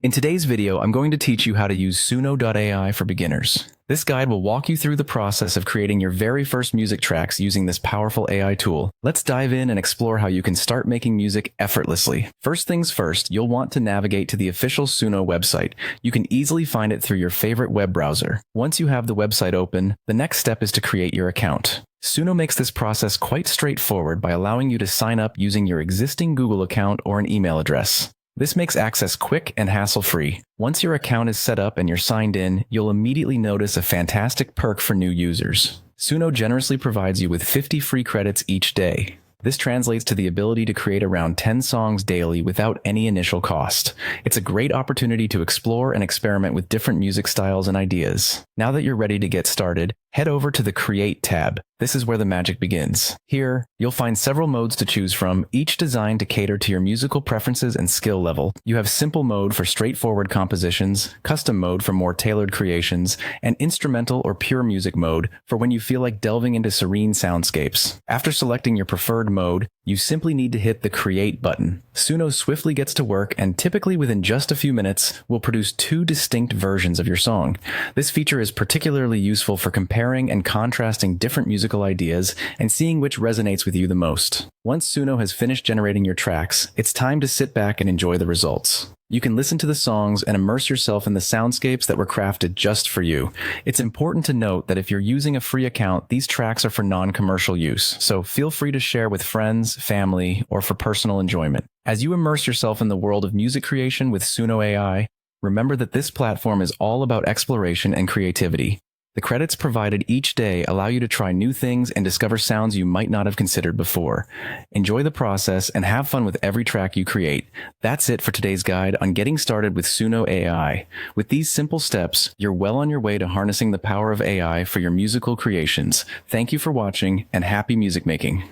In today's video, I'm going to teach you how to use Suno.Ai for beginners. This guide will walk you through the process of creating your very first music tracks using this powerful AI tool. Let's dive in and explore how you can start making music effortlessly. First things first, you'll want to navigate to the official Suno website. You can easily find it through your favorite web browser. Once you have the website open, the next step is to create your account. Suno makes this process quite straightforward by allowing you to sign up using your existing Google account or an email address. This makes access quick and hassle-free. Once your account is set up and you're signed in, you'll immediately notice a fantastic perk for new users. Suno generously provides you with 50 free credits each day. This translates to the ability to create around 10 songs daily without any initial cost. It's a great opportunity to explore and experiment with different music styles and ideas. Now that you're ready to get started, head over to the Create tab. This is where the magic begins. Here, you'll find several modes to choose from, each designed to cater to your musical preferences and skill level. You have Simple mode for straightforward compositions, Custom mode for more tailored creations, and Instrumental or Pure Music mode for when you feel like delving into serene soundscapes. After selecting your preferred mode, you simply need to hit the Create button. Suno swiftly gets to work and typically within just a few minutes will produce two distinct versions of your song. This feature is particularly useful for comparing and contrasting different musical ideas and seeing which resonates with you the most. Once Suno has finished generating your tracks, it's time to sit back and enjoy the results. You can listen to the songs and immerse yourself in the soundscapes that were crafted just for you. It's important to note that if you're using a free account, these tracks are for non-commercial use, so feel free to share with friends, family, or for personal enjoyment. As you immerse yourself in the world of music creation with Suno.Ai, remember that this platform is all about exploration and creativity. The credits provided each day allow you to try new things and discover sounds you might not have considered before. Enjoy the process and have fun with every track you create. That's it for today's guide on getting started with Suno.Ai. With these simple steps, you're well on your way to harnessing the power of AI for your musical creations. Thank you for watching and happy music making.